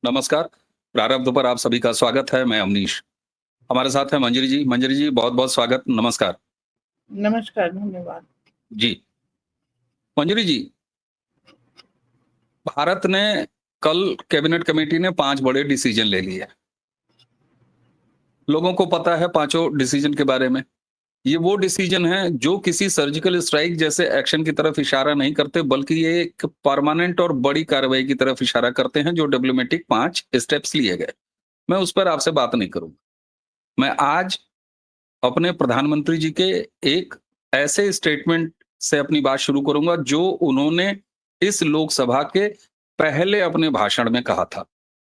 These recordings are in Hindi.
नमस्कार। प्रारब्ध पर आप सभी का स्वागत है। मैं अवनीश। हमारे साथ है मंजरी जी। मंजरी जी, बहुत-बहुत स्वागत। नमस्कार। नमस्कार, धन्यवाद। जी। मंजरी जी, भारत ने कल कैबिनेट कमेटी ने 5 बड़े डिसीजन ले लिए। लोगों को पता है पाँचों डिसीजन के बारे में। ये वो डिसीजन हैं जो किसी सर्जिकल स्ट्राइक जैसे एक्शन की तरफ इशारा नहीं करते, बल्कि ये एक परमानेंट और बड़ी कार्रवाई की तरफ इशारा करते हैं, जो डिप्लोमेटिक 5 स्टेप्स लिए गए। मैं उस पर आपसे बात नहीं करूँगा। मैं आज अपने प्रधानमंत्री जी के एक ऐसे स्टेटमेंट से अपनी बात शुरू करूंगा जो उन्होंने इस लोकसभा के पहले अपने भाषण में कहा था।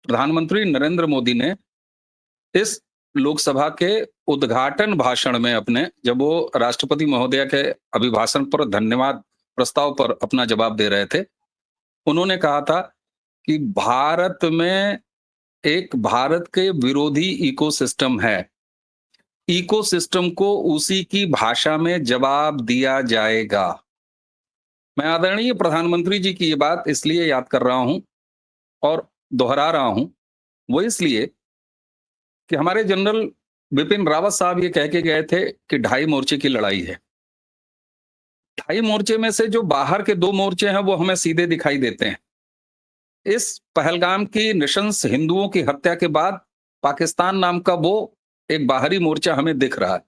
प्रधानमंत्री नरेंद्र मोदी ने इस लोकसभा के उद्घाटन भाषण में अपने, जब वो राष्ट्रपति महोदया के अभिभाषण पर धन्यवाद प्रस्ताव पर अपना जवाब दे रहे थे, उन्होंने कहा था कि भारत में एक भारत के विरोधी इकोसिस्टम है। इकोसिस्टम को उसी की भाषा में जवाब दिया जाएगा। मैं आदरणीय प्रधानमंत्री जी की ये बात इसलिए याद कर रहा हूं और दोहरा रहा हूं, वो इसलिए कि हमारे जनरल बिपिन रावत साहब ये कह के गए थे कि 2.5 मोर्चे की लड़ाई है। 2.5 मोर्चे में से जो बाहर के 2 मोर्चे हैं वो हमें सीधे दिखाई देते हैं। इस पहलगाम की नृशंस हिंदुओं की हत्या के बाद पाकिस्तान नाम का वो एक बाहरी मोर्चा हमें दिख रहा है।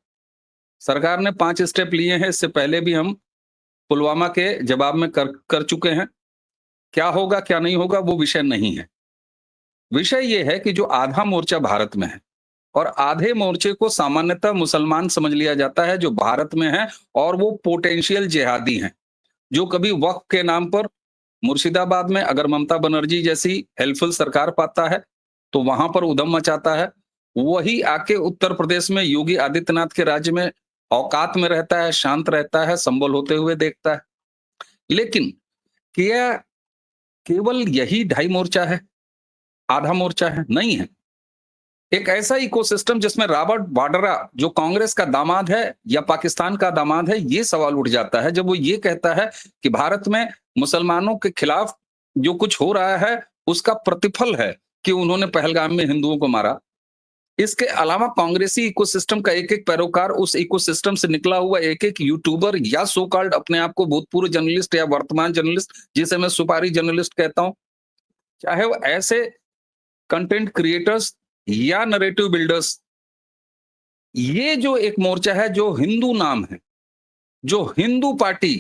सरकार ने 5 स्टेप लिए हैं। इससे पहले भी हम पुलवामा के जवाब में कर चुके हैं। क्या होगा क्या नहीं होगा वो विषय नहीं है। विषय ये है कि जो आधा मोर्चा भारत में है और आधे मोर्चे को सामान्यतः मुसलमान समझ लिया जाता है जो भारत में है, और वो पोटेंशियल जिहादी हैं जो कभी वक्फ के नाम पर मुर्शिदाबाद में अगर ममता बनर्जी जैसी हेल्पफुल सरकार पाता है तो वहां पर उधम मचाता है। वही आके उत्तर प्रदेश में योगी आदित्यनाथ के राज्य में औकात में रहता है, शांत रहता है, संबल होते हुए देखता है। लेकिन क्या केवल यही 2.5 मोर्चा है, आधा मोर्चा है? नहीं है। एक ऐसा इकोसिस्टम जिसमें रॉबर्ट वाड्रा जो कांग्रेस का दामाद है या पाकिस्तान का दामाद है, ये सवाल उठ जाता है जब वो ये कहता है कि भारत में मुसलमानों के खिलाफ जो कुछ हो रहा है उसका प्रतिफल है कि उन्होंने पहलगाम में हिंदुओं को मारा। इसके अलावा कांग्रेसी इकोसिस्टम का एक एक पैरोकार, उस इकोसिस्टम से निकला हुआ एक एक यूट्यूबर या सो कॉल्ड अपने आप को भूतपूर्व जर्नलिस्ट या वर्तमान जर्नलिस्ट, जिसे मैं सुपारी जर्नलिस्ट कहता हूं, चाहे वो ऐसे कंटेंट क्रिएटर्स या नरेटिव बिल्डर्स, ये जो एक मोर्चा है जो हिंदू नाम है, जो हिंदू पार्टी,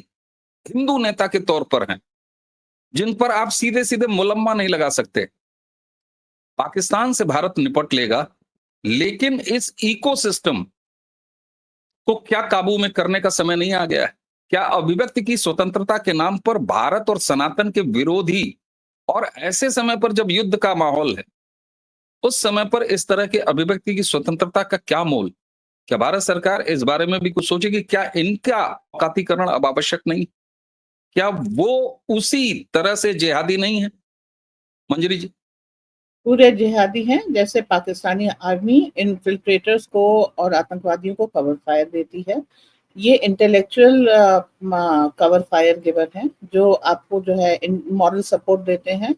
हिंदू नेता के तौर पर हैं, जिन पर आप सीधे सीधे मुलम्मा नहीं लगा सकते। पाकिस्तान से भारत निपट लेगा, लेकिन इस इकोसिस्टम को क्या काबू में करने का समय नहीं आ गया है? क्या अभिव्यक्ति की स्वतंत्रता के नाम पर भारत और सनातन के विरोधी, और ऐसे समय पर जब युद्ध का माहौल है, उस समय पर इस तरह के अभिव्यक्ति की स्वतंत्रता का क्या मोल? क्या भारत सरकार इस बारे में भी कुछ सोचेगी? क्या इनका औकातीकरण अब आवश्यक नहीं? क्या वो उसी तरह से जिहादी नहीं है? मंजरी जी। पूरे जिहादी हैं। जैसे पाकिस्तानी आर्मी इन्फिल्ट्रेटर्स को और आतंकवादियों को कवर फायर देती है, ये इंटेलेक्चुअल कवर फायर गिवर हैं जो आपको जो है मॉरल सपोर्ट देते हैं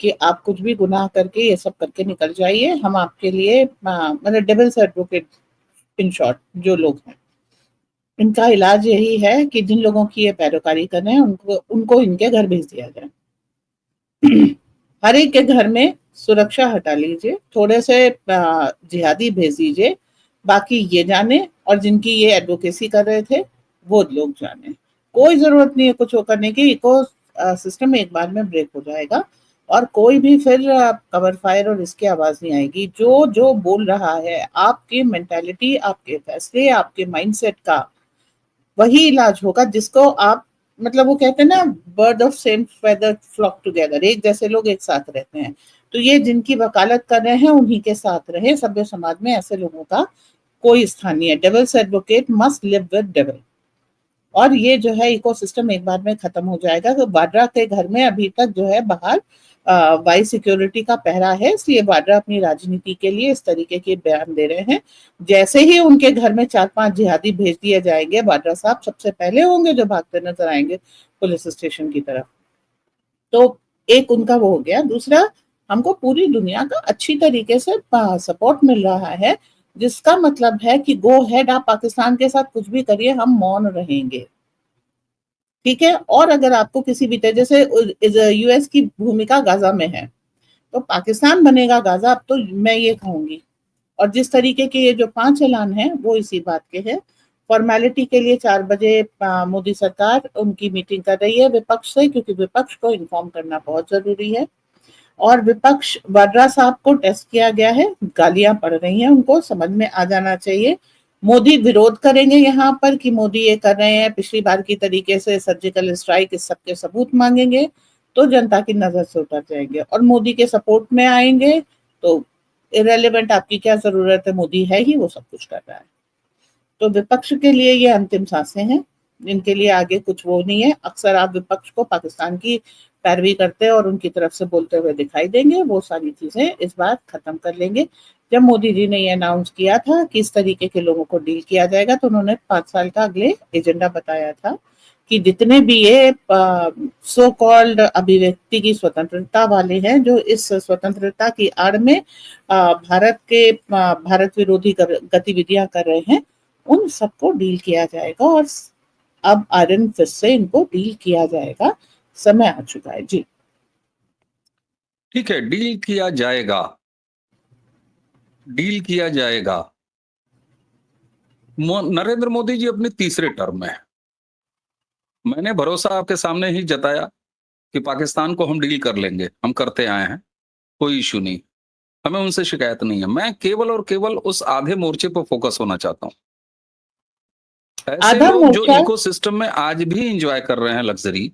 कि आप कुछ भी गुनाह करके ये सब करके निकल जाइए, हम आपके लिए मतलब डेविल्स एडवोकेट इन शॉर्ट जो लोग हैं। इनका इलाज यही है कि जिन लोगों की ये पैरोकारी कर रहे हैं उनको इनके घर भेज दिया जाए। हर एक के घर में सुरक्षा हटा लीजिए, थोड़े से जिहादी भेज दीजिए, बाकी ये जाने, और जिनकी ये एडवोकेसी कर रहे थे वो लोग जाने। कोई जरूरत नहीं है कुछ करने की। इको सिस्टम एक बार में ब्रेक हो जाएगा और कोई भी फिर कवर फायर और इसकी आवाज नहीं आएगी। जो जो बोल रहा है, आपकी मेंटालिटी, आपके फैसले, आपके माइंडसेट का वही इलाज होगा जिसको आप, मतलब वो कहते हैं ना, bird of same feather flock together, एक जैसे लोग एक साथ रहते हैं। तो ये जिनकी वकालत कर रहे हैं उन्हीं के साथ रहे। सभ्य समाज में ऐसे लोगों का कोई स्थान नहीं है। Devil's advocate must live with devil. और ये जो है इकोसिस्टम एक बार में खत्म हो जाएगा। तो वाड्रा के घर में अभी तक जो है बाहर वाई सिक्योरिटी का पहरा है, इसलिए वाड्रा अपनी राजनीति के लिए इस तरीके के बयान दे रहे हैं। जैसे ही उनके घर में 4-5 जिहादी भेज दिए जाएंगे, वाड्रा साहब सबसे पहले होंगे जो भागते नजर आएंगे पुलिस स्टेशन की तरफ। तो एक उनका वो हो गया। दूसरा, हमको पूरी दुनिया का अच्छी तरीके से सपोर्ट मिल रहा है, जिसका मतलब है कि गो हेड, आप पाकिस्तान के साथ कुछ भी करिए, हम मौन रहेंगे। ठीक है। और अगर आपको किसी भी तरह, जैसे यूएस की भूमिका गाजा में है, तो पाकिस्तान बनेगा गाजा, अब तो मैं ये कहूंगी। और जिस तरीके के ये जो 5 ऐलान हैं वो इसी बात के हैं। फॉर्मेलिटी के लिए 4 बजे मोदी सरकार उनकी मीटिंग कर रही है विपक्ष से, क्योंकि विपक्ष को इन्फॉर्म करना बहुत जरूरी है। और विपक्ष, वाड्रा साहब को टेस्ट किया गया है, गालियां पड़ रही हैं, उनको समझ में आ जाना चाहिए। मोदी विरोध करेंगे यहाँ पर कि मोदी ये कर रहे हैं पिछली बार की तरीके से सर्जिकल स्ट्राइक, इस सबके सबूत मांगेंगे तो जनता की नजर से उतर जाएंगे। और मोदी के सपोर्ट में आएंगे तो इरेलीवेंट, आपकी क्या जरूरत है, मोदी है ही, वो सब कुछ कर रहा है। तो विपक्ष के लिए ये अंतिम सांसें हैं, इनके लिए आगे कुछ वो नहीं है। अक्सर आप विपक्ष को पाकिस्तान की पैरवी करते और उनकी तरफ से बोलते हुए दिखाई देंगे, वो सारी चीजें इस बार खत्म कर लेंगे। जब मोदी जी ने ये अनाउंस किया था कि इस तरीके के लोगों को डील किया जाएगा, तो उन्होंने 5 साल का अगले एजेंडा बताया था कि जितने भी ये सो कॉल्ड अभिव्यक्ति की स्वतंत्रता वाले हैं, जो इस स्वतंत्रता की आड़ में भारत विरोधी गतिविधियां कर रहे हैं, उन सबको डील किया जाएगा। और अब आयरन फिस्ट से इनको डील किया जाएगा, समय आ चुका है जी। ठीक है, डील किया जाएगा, डील किया जाएगा। नरेंद्र मोदी जी अपने तीसरे टर्म में हैं। मैंने भरोसा आपके सामने ही जताया कि पाकिस्तान को हम डील कर लेंगे, हम करते आए हैं, कोई इश्यू नहीं, हमें उनसे शिकायत नहीं है। मैं केवल और केवल उस आधे मोर्चे पर फोकस होना चाहता हूं। ऐसे आधा लोग जो मोर्चा, इकोसिस्टम में आज भी एंजॉय कर रहे हैं लग्जरी,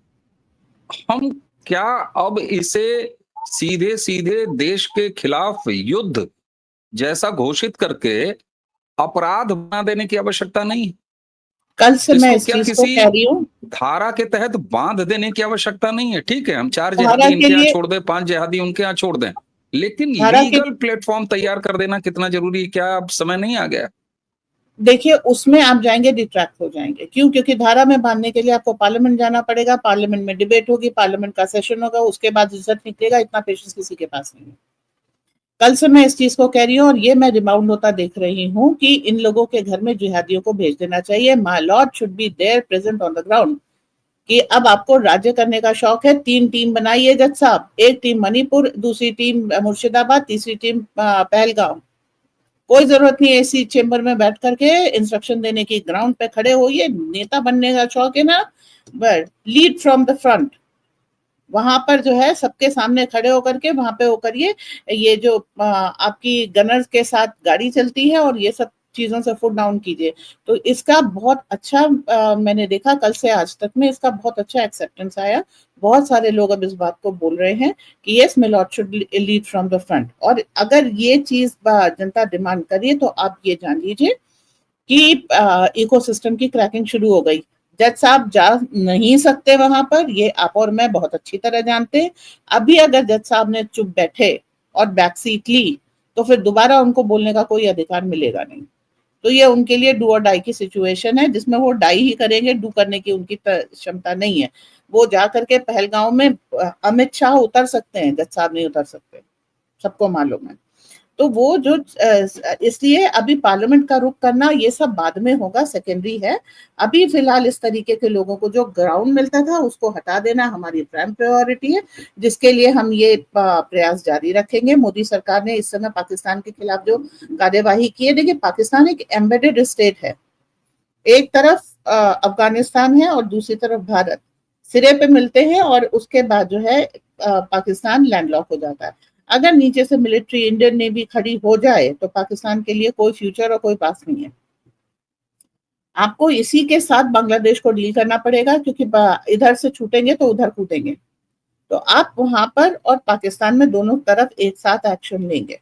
हम क्या अब इसे सीधे सीधे देश के खिलाफ युद्ध जैसा घोषित करके अपराध बना देने की आवश्यकता नहीं। कल से मैं इसको इस क्या चीज को किसी कह रही हूँ, धारा के तहत बांध देने की आवश्यकता नहीं है। ठीक है, हम 4 धारा जिहादी के इनके यहाँ लिए, छोड़ दें, 5 जिहादी उनके यहाँ छोड़ दें, लेकिन धारा के, लीगल प्लेटफॉर्म तैयार कर देना कितना जरूरी है? क्या अब समय नहीं आ गया? देखिए उसमें आप जाएंगे डिट्रैक्ट हो जाएंगे। क्यों? क्योंकि धारा में बांधने के लिए आपको पार्लियामेंट जाना पड़ेगा, पार्लियामेंट में डिबेट होगी, पार्लियामेंट का सेशन होगा, उसके बाद रिजल्ट निकलेगा। इतना पेशेंस किसी के पास नहीं है। कल से मैं इस चीज को कह रही हूँ, और ये मैं रिमाउंड होता देख रही हूँ कि इन लोगों के घर में जिहादियों को भेज देना चाहिए। My Lord should be there present on the ground. कि अब आपको राज्य करने का शौक है, 3 टीम बनाइए जज साहब, एक टीम मणिपुर, दूसरी टीम मुर्शिदाबाद, तीसरी टीम पहलगाम। कोई जरूरत नहीं एसी चेंबर में बैठ करके इंस्ट्रक्शन देने की, ग्राउंड पे खड़े होइए। नेता बनने का शौक है ना, but lead from the front. वहां पर जो है सबके सामने खड़े होकर के वहां पे वो करिए। ये जो आपकी गनर्स के साथ गाड़ी चलती है और ये सब चीजों से फुट डाउन कीजिए। तो इसका बहुत अच्छा मैंने देखा कल से आज तक में, इसका बहुत अच्छा एक्सेप्टेंस आया। बहुत सारे लोग अब इस बात को बोल रहे हैं कि yes my Lord should lead from the front. और अगर ये चीज जनता डिमांड करिए तो आप ये जान लीजिए कि इकोसिस्टम की क्रैकिंग शुरू हो गई। जज साहब जा नहीं सकते वहां पर, ये आप और मैं बहुत अच्छी तरह जानते हैं। अभी अगर जज साहब ने चुप बैठे और बैक सीट ली, तो फिर दोबारा उनको बोलने का कोई अधिकार मिलेगा नहीं। तो ये उनके लिए डू और डाई की सिचुएशन है, जिसमें वो डाई ही करेंगे, डू करने की उनकी क्षमता नहीं है। वो जा करके पहलगांव में अमित शाह उतर सकते हैं, जज साहब नहीं उतर सकते, सबको मालूम है। तो वो जो इसलिए अभी पार्लियामेंट का रुख करना ये सब बाद में होगा, सेकेंडरी है। अभी फिलहाल इस तरीके के लोगों को जो ग्राउंड मिलता था उसको हटा देना हमारी प्राइम प्रायोरिटी है, जिसके लिए हम ये प्रयास जारी रखेंगे। मोदी सरकार ने इस समय पाकिस्तान के खिलाफ जो कार्यवाही की है, देखिए पाकिस्तान एक एम्बेडेड स्टेट है। एक तरफ अफगानिस्तान है और दूसरी तरफ भारत सिरे पे मिलते हैं, और उसके बाद जो है पाकिस्तान लैंडलॉक हो जाता है। अगर नीचे से मिलिट्री इंडियन नेवी खड़ी हो जाए तो पाकिस्तान के लिए कोई फ्यूचर और कोई पास नहीं है। आपको इसी के साथ बांग्लादेश को डील करना पड़ेगा, क्योंकि इधर से छूटेंगे तो उधर कूदेंगे। तो आप वहां पर और पाकिस्तान में दोनों तरफ एक साथ एक्शन लेंगे।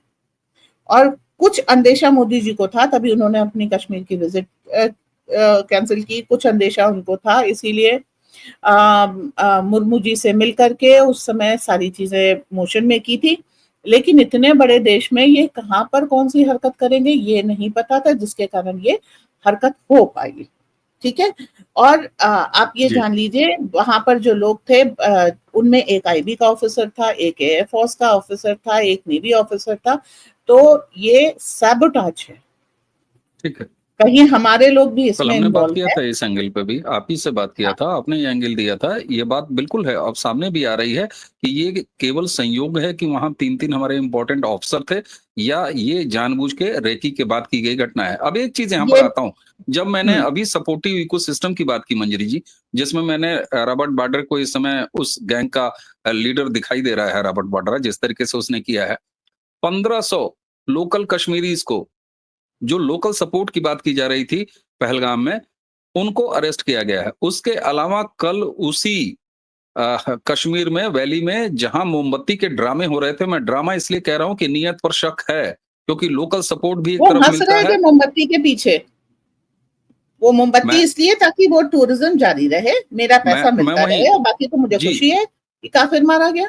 और कुछ अंदेशा मोदी जी को था, तभी उन्होंने अपनी कश्मीर की विजिट कैंसिल की। कुछ अंदेशा उनको था, इसीलिए मुर्मू जी से मिल करके उस समय सारी चीजें मोशन में की थी। लेकिन इतने बड़े देश में ये कहां पर कौन सी हरकत करेंगे ये नहीं पता था, जिसके कारण ये हरकत हो पाई। ठीक है। और आप ये जी जान लीजिए वहां पर जो लोग थे उनमें एक आईबी का ऑफिसर था, एक एयरफोर्स का ऑफिसर था, एक नेवी ऑफिसर था। तो ये सैबोटाज है, ठीक है। कहीं हमारे लोग भी कल इसमें हमने बात इन्वॉल्व किया है। था इस एंगल पे भी, आप ही से बात किया हाँ, था, आपने ये एंगल दिया था, ये बात बिल्कुल है, अब सामने भी आ रही है कि ये केवल संयोग है कि वहाँ 3-3 हमारे इम्पोर्टेंट ऑफिसर थे, या ये जानबूझ के रेकी के बाद की गई घटना है। अब एक चीज़ यहाँ पर ये आता हूँ, जब मैंने हम्म अभी सपोर्टिव इकोसिस्टम की बात की मंजरी जी, जिसमें मैंने रॉबर्ट वाड्रा को इस समय उस गैंग का लीडर दिखाई दे रहा है, रॉबर्ट वाड्रा जिस तरीके से उसने किया है, 1500 लोकल कश्मीरीज़ को, जो लोकल सपोर्ट की बात की जा रही थी पहलगाम में, उनको अरेस्ट किया गया है। उसके अलावा कल उसी कश्मीर में वैली में जहां मोमबत्ती के ड्रामे हो रहे थे, मैं ड्रामा इसलिए कह रहा हूं कि नियत पर शक है, क्योंकि लोकल सपोर्ट भी एक वो तरफ हंस मिलता रहे थे है। मोमबत्ती के पीछे। वो मोमबत्ती मैं इसलिए ताकि वो टूरिज्म जारी रहे, मेरा मैं पैसा मैं मिलता वहीं रहे, और बाकी तो मुझे जी खुशी है कि काफिर मारा गया।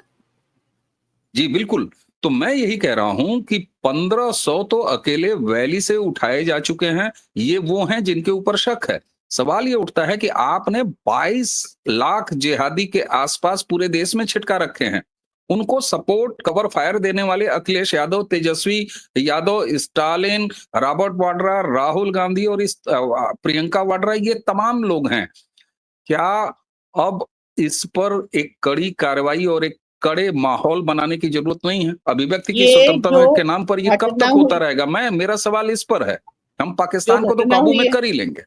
जी बिल्कुल। तो मैं यही कह रहा हूं कि 1500 तो अकेले वैली से उठाए जा चुके हैं, ये वो हैं जिनके ऊपर शक है। सवाल ये उठता है कि आपने 22 लाख जिहादी के आसपास पूरे देश में छिटका रखे हैं। उनको सपोर्ट कवर फायर देने वाले अखिलेश यादव, तेजस्वी यादव, स्टालिन, रॉबर्ट वाड्रा, राहुल गांधी और प्रियंका वाड्रा, ये तमाम लोग हैं। क्या अब इस पर एक कड़ी कार्रवाई और एक कड़े माहौल बनाने की जरूरत नहीं है? अभिव्यक्ति की ये जो स्वतंत्रता के नाम पर ये कब घटना तक होता हुई, रहेगा? मेरा सवाल इस पर है। हम जो पाकिस्तान को तो घटना काबू हुई में है, कर ही लेंगे।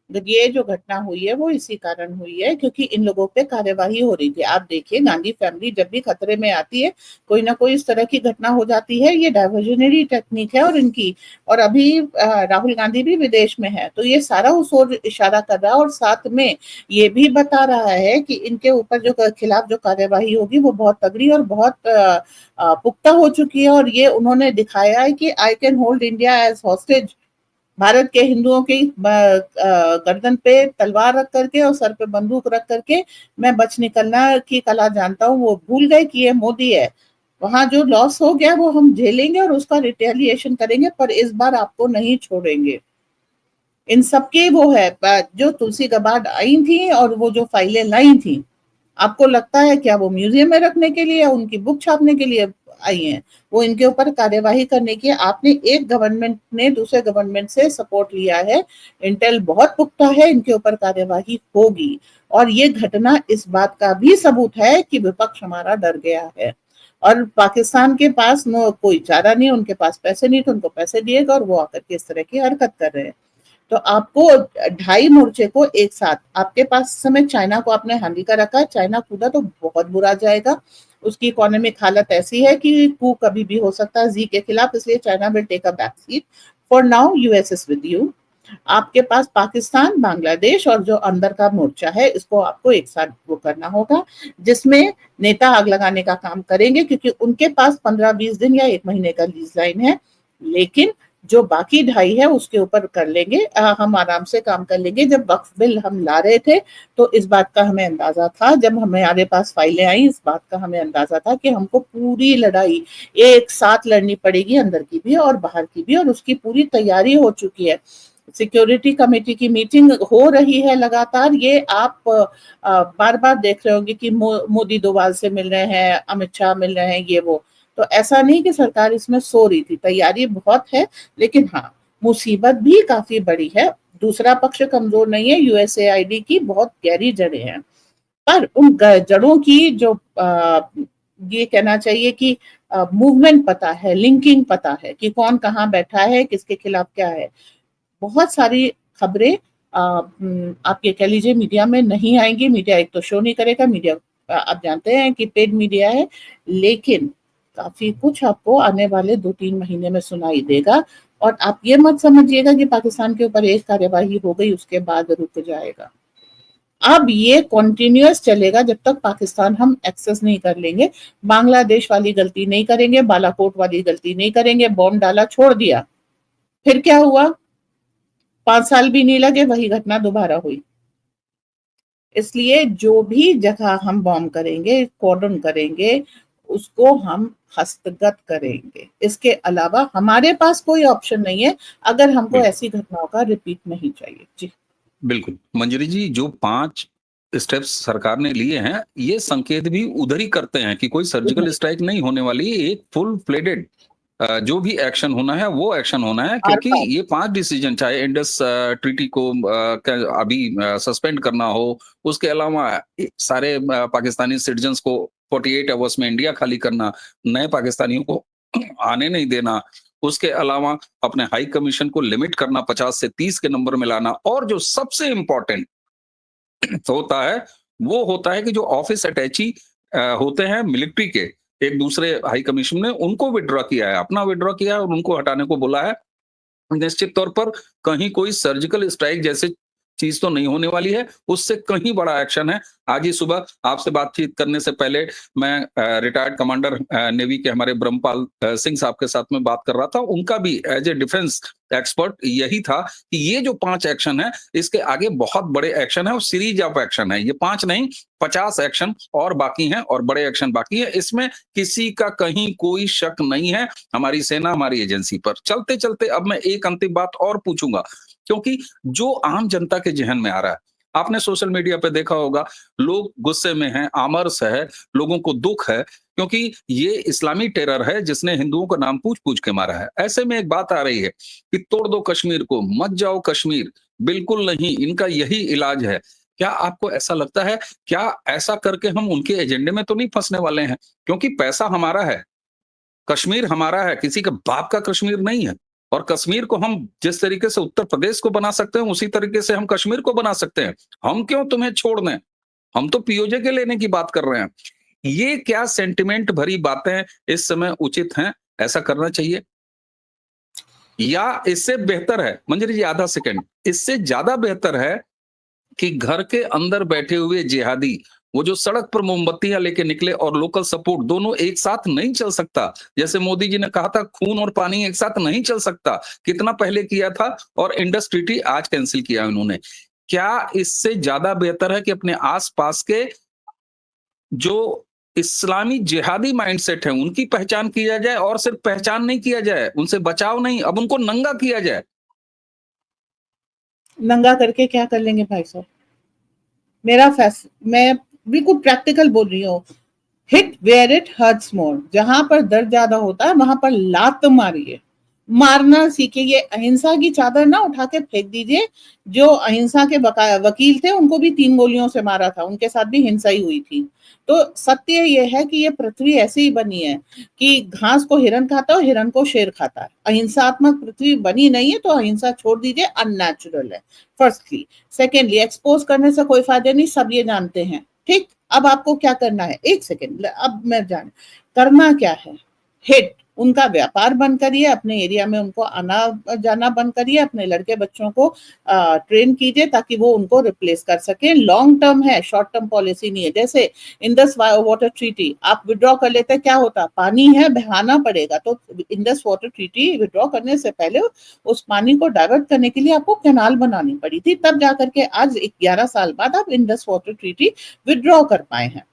ये जो घटना हुई है वो इसी कारण हुई है क्योंकि इन लोगों पे कार्यवाही हो रही थी। आप देखिए, गांधी फैमिली जब भी खतरे में आती है, कोई ना कोई इस तरह की घटना हो जाती है। ये डाइवर्जनरी टेक्निक है और इनकी, और अभी राहुल गांधी भी विदेश में है, तो ये सारा उस ओर इशारा कर रहा है। और साथ में ये भी बता रहा है कि इनके ऊपर जो खिलाफ जो कार्यवाही होगी वो बहुत तगड़ी और बहुत पुख्ता हो चुकी है। और ये उन्होंने दिखाया है कि I can hold India as hostage. Bharat के हिंदुओं की गर्दन पे तलवार रख करके और सर पे बंदूक रख करके मैं बच निकलना की कला जानता हूँ। वो भूल गए कि ये मोदी है। वहां जो लॉस हो गया वो हम झेलेंगे और उसका रिटेलिएशन करेंगे, पर इस बार आपको नहीं छोड़ेंगे। इन सबके वो है जो तुलसी गबार्ड आई थी और वो जो फाइलें लाई थी, आपको लगता है क्या वो म्यूजियम में रखने के लिए या उनकी बुक छापने के लिए आई हैं? वो इनके ऊपर कार्यवाही करने की, आपने एक गवर्नमेंट ने दूसरे गवर्नमेंट से सपोर्ट लिया है, इंटेल बहुत पुख्ता है, इनके ऊपर कार्यवाही होगी। और ये घटना इस बात का भी सबूत है कि विपक्ष हमारा डर गया है और पाकिस्तान के पास नो कोई चारा नहीं, उनके पास पैसे नहीं तो उनको पैसे दिएगा और वो आकर के इस तरह की हरकत कर रहे हैं। तो आपको ढाई मोर्चे को एक साथ, आपके पास इस समय चाइना को आपने हांडी का रखा है, चाइना कूदा तो बहुत बुरा जाएगा। उसकी इकोनॉमिक हालत ऐसी है कि कू कभी भी हो सकता है जी के खिलाफ, इसलिए China will take a back seat. For now US is with you. आपके पास पाकिस्तान, बांग्लादेश और जो अंदर का मोर्चा है, इसको आपको एक साथ वो करना होगा, जिसमें नेता आग लगाने का काम करेंगे क्योंकि उनके पास 15-20 दिन या एक महीने का लीज लाइन है। लेकिन जो बाकी ढाई है उसके ऊपर कर लेंगे, हम आराम से काम कर लेंगे। जब वक्फ बिल हम ला रहे थे तो इस बात का हमें अंदाजा था, जब हमारे पास फाइलें आई इस बात का हमें अंदाजा था कि हमको पूरी लड़ाई एक साथ लड़नी पड़ेगी, अंदर की भी और बाहर की भी, और उसकी पूरी तैयारी हो चुकी है। सिक्योरिटी कमेटी की मीटिंग हो रही है लगातार। ये आप बार बार देख रहे होंगे कि मोदी डोभाल से मिल रहे हैं, अमित शाह मिल रहे हैं, ये वो। तो ऐसा नहीं कि सरकार इसमें सो रही थी, तैयारी बहुत है। लेकिन हाँ, मुसीबत भी काफी बड़ी है। दूसरा पक्ष कमजोर नहीं है, यूएसएआईडी की बहुत गहरी जड़ें हैं। पर उन जड़ों की जो ये कहना चाहिए कि मूवमेंट पता है, लिंकिंग पता है कि कौन कहाँ बैठा है, किसके खिलाफ क्या है। बहुत सारी खबरें आप ये कह लीजिए मीडिया में नहीं आएंगी। मीडिया एक तो शो नहीं करेगा, मीडिया आप जानते हैं कि पेड मीडिया है, लेकिन काफी कुछ आपको आने वाले 2-3 महीने में सुनाई देगा। और आप ये मत समझिएगा कि पाकिस्तान के ऊपर एक कार्यवाही हो गई उसके बाद रुक जाएगा। अब ये कॉन्टिन्यूअस चलेगा जब तक पाकिस्तान हम एक्सेस नहीं कर लेंगे। बांग्लादेश वाली गलती नहीं करेंगे, बालाकोट वाली गलती नहीं करेंगे, बॉम्ब डाला छोड़ दिया, फिर क्या हुआ? 5 साल भी नहीं लगे वही घटना दोबारा हुई। इसलिए जो भी जगह हम बॉम्ब करेंगे, कॉर्डन करेंगे, उसको हम हस्तगत करेंगे। इसके अलावा हमारे पास कोई ऑप्शन नहीं है अगर हमको बिल्कुल। ऐसी घटनाओं का रिपीट नहीं चाहिए। जी। बिल्कुल। मंजरी जी, जो 5 स्टेप्स सरकार ने लिए हैं, ये संकेत भी उधर ही करते हैं कि कोई सर्जिकल उधर स्ट्राइक नहीं होने वाली, एक फुल फ्लेडेड जो भी एक्शन होना है, वो एक्शन होना है, आर क्योंकि पार। ये 5 डिसीजन, चाहे इंडस ट्रीटी को अभी सस्पेंड करना हो, उसके अलावा सारे पाकिस्तानी सिटीजन्स को 48 आवर्स में इंडिया खाली करना, नए पाकिस्तानियों को आने नहीं देना, उसके अलावा अपने हाई कमीशन को लिमिट करना, 50 से 30 के नंबर में लाना, और जो सबसे इम्पोर्टेंट होता है, वो होता है कि जो ऑफिस अटैची होते हैं मिलिट्री के, एक दूसरे हाई कमीशन ने उनको विथड्रॉ किया है, अपना विथड्रॉ किया है और उनको हटाने को बोला है। निश्चित तौर पर कहीं कोई सर्जिकल स्ट्राइक जैसी चीज तो नहीं होने वाली है, उससे कहीं बड़ा एक्शन है। आज ही सुबह आपसे बातचीत करने से पहले मैं रिटायर्ड कमांडर नेवी के हमारे ब्रह्मपाल सिंह साहब के साथ में बात कर रहा था। उनका भी एज ए डिफेंस एक्सपर्ट यही था कि ये जो 5 एक्शन है, इसके आगे बहुत बड़े एक्शन है और सीरीज ऑफ एक्शन है। ये 5 नहीं, 50 एक्शन और बाकी हैं और बड़े एक्शन बाकी है। इसमें किसी का कहीं कोई शक नहीं है, हमारी सेना, हमारी एजेंसी पर। चलते-चलते अब मैं एक अंतिम बात और पूछूँगा, क्योंकि जो आम जनता के ज़हन में आ रहा है, आपने सोशल मीडिया पे देखा होगा, लोग गुस्से में हैं, आमर्ष है, लोगों को दुःख है, क्योंकि ये इस्लामी टेरर है जिसने हिंदुओं का नाम पूछ-पूछ के मारा है। ऐसे में एक बात आ रही है कि तोड़ दो कश्मीर को, मत जाओ कश्मीर, बिल्कुल नहीं, इनका यही इलाज है। क्या आपको ऐसा लगता है, क्या ऐसा करके हम उनके एजेंडे में तो नहीं फँसने वाले हैं? क्योंकि पैसा हमारा है, कश्मीर हमारा है, किसी के बाप का कश्मीर नहीं है। और कश्मीर को हम जिस तरीके से उत्तर प्रदेश को बना सकते हैं, उसी तरीके से हम कश्मीर को बना सकते हैं। हम क्यों तुम्हें छोड़ दें? हम तो पीओजे के लेने की बात कर रहे हैं। ये क्या सेंटिमेंट भरी बातें इस समय उचित हैं? ऐसा करना चाहिए? या इससे बेहतर है, मंजरी जी आधा सेकंड, इससे ज़्यादा बेहतर है कि घर के अंदर बैठे हुए जिहादी, वो जो सड़क पर मोमबत्तियां लेके निकले और लोकल सपोर्ट, दोनों एक साथ नहीं चल सकता। जैसे मोदी जी ने कहा था, खून और पानी एक साथ नहीं चल सकता। कितना पहले किया था और इंडस ट्रीटी आज कैंसिल किया उन्होंने। क्या इससे ज्यादा बेहतर है कि अपने आस-पास के जो इस्लामी जिहादी माइंडसेट है, उनकी पहचान किया जाए, और सिर्फ पहचान नहीं किया जाए, उनसे बचाव नहीं, अब उनको नंगा किया जाए। नंगा करके क्या कर लेंगे भाई साहब? मैं बिल्कुल प्रैक्टिकल बोल रही हूँ। हिट वेयर इट हर्ट्स मोर। जहां पर दर्द ज्यादा होता है वहां पर लात मारिए, मारना सीखिए। ये अहिंसा की चादर ना उठा के फेंक दीजिए। जो अहिंसा के वकील थे उनको भी 3 गोलियों से मारा था, उनके साथ भी हिंसा ही हुई थी। तो सत्य ये है कि ये पृथ्वी ऐसी ही बनी है कि घास को हिरन खाता है और हिरन को शेर खाता है। अहिंसात्मक पृथ्वी बनी नहीं है, तो अहिंसा छोड़ दीजिए, अननेचुरल है फर्स्टली। सेकेंडली, एक्सपोज करने से कोई फायदा नहीं, सब ये जानते हैं। ठीक, अब आपको क्या करना है, एक सेकेंड, अब मैं जान करना क्या है। हिट, उनका व्यापार बंद करिए, अपने एरिया में उनको आना जाना बंद करिए, अपने लड़के बच्चों को ट्रेन कीजिए ताकि वो उनको रिप्लेस कर सके। लॉन्ग टर्म है, शॉर्ट टर्म पॉलिसी नहीं है। जैसे इंडस वाटर ट्रीटी आप विड्रॉ कर लेते, क्या होता, पानी है बहाना पड़ेगा, तो इंडस वाटर ट्रीटी विड्रॉ करने से पहले उस पानी को डाइवर्ट करने के लिए आपको कैनाल बनानी पड़ी थी, तब जाकर के आज 11 साल बाद आप इंडस वाटर ट्रीटी विड्रॉ कर पाए हैं।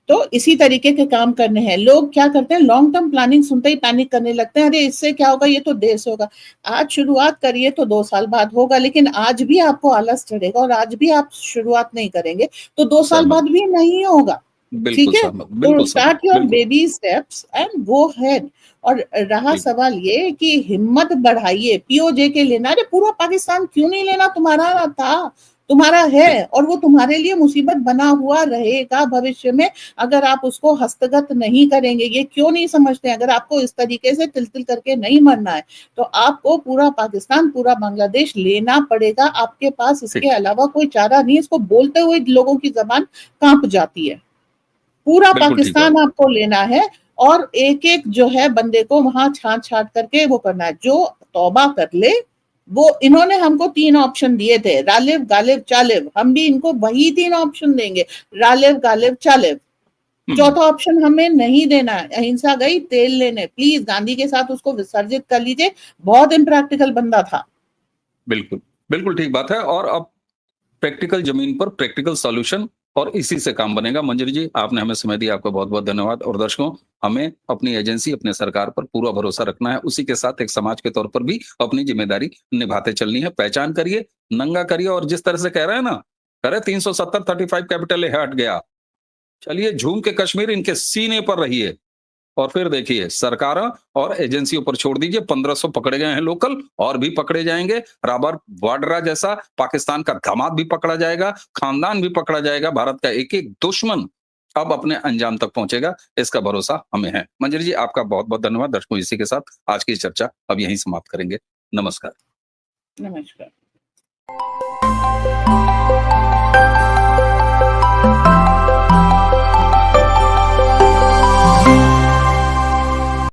तो इसी तरीके के काम करने हैं। लोग क्या करते हैं, लॉन्ग टर्म प्लानिंग सुनते ही पैनिक करने लगते हैं, अरे इससे क्या होगा, ये तो देर से होगा। आज शुरुआत करिए तो 2 साल बाद होगा, लेकिन आज भी आपको आलस चढ़ेगा और आज भी आप शुरुआत नहीं करेंगे तो 2 साल सहमत, बाद भी नहीं होगा। ठीक बिल्कुल है, सहमत, तो बिल्कुल सहमत, स्टार्ट योर बिल्कुल। Baby steps and go head. और रहा ठीक, सवाल ये कि हिम्मत बढ़ाइए, पीओजे के लेना, अरे पूरा पाकिस्तान क्यों नहीं लेना, तुम्हारा था, तुम्हारा है, ठीक, और वो तुम्हारे लिए मुसीबत बना हुआ रहेगा भविष्य में अगर आप उसको हस्तगत नहीं करेंगे। ये क्यों नहीं समझते, अगर आपको इस तरीके से तिल तिल करके नहीं मरना है तो आपको पूरा पाकिस्तान, पूरा बांग्लादेश लेना पड़ेगा। आपके पास इसके ठीक, अलावा कोई चारा नहीं। इसको बोलते हुए लोगों की जबान कांप जाती है। पूरा बिल्कुल ठीक बात। पाकिस्तान आपको लेना है और एक एक जो है बंदे को वहां छांट छांट करके वो करना है। जो तौबा कर ले, वो इन्होंने हमको 3 ऑप्शन दिए थे, रालिब गालिब चालिब, हम भी इनको वही 3 ऑप्शन देंगे, रालिब गालिब चालिब। हम्म, चौथा ऑप्शन हमें नहीं देना है। अहिंसा गई तेल लेने, प्लीज गांधी के साथ उसको विसर्जित कर लीजिए, बहुत इम्प्रैक्टिकल बंदा था। बिल्कुल, बिल्कुल ठीक बात है। और अब प्रैक्टिकल जमीन पर प्रैक्टिकल सॉल्यूशन और इसी से काम बनेगा। मंजरी जी, आपने हमें समय दिया, आपका बहुत-बहुत धन्यवाद। और दर्शकों, हमें अपनी एजेंसी, अपने सरकार पर पूरा भरोसा रखना है। उसी के साथ एक समाज के तौर पर भी अपनी ज़िम्मेदारी निभाते चलनी है। पहचान करिए, नंगा करिए और जिस तरह से कह रहे हैं ना, कह रहे 370 35 कैपिटल हट गया। चलिए झूम के कश्मीर इनके सीने पर रहिए और फिर देखिए सरकारों और एजेंसियों पर छोड़ दीजिए। 1500 पकड़े गए हैं लोकल, और भी पकड़े जाएंगे। रॉबर्ट वाड्रा जैसा पाकिस्तान का दामाद भी पकड़ा जाएगा, खानदान भी पकड़ा जाएगा। भारत का एक एक दुश्मन अब अपने अंजाम तक पहुंचेगा, इसका भरोसा हमें है। मंजरी जी, आपका बहुत बहुत धन्यवाद। दर्शकों, इसी के साथ आज की चर्चा अब यहीं समाप्त करेंगे। नमस्कार। नमस्कार।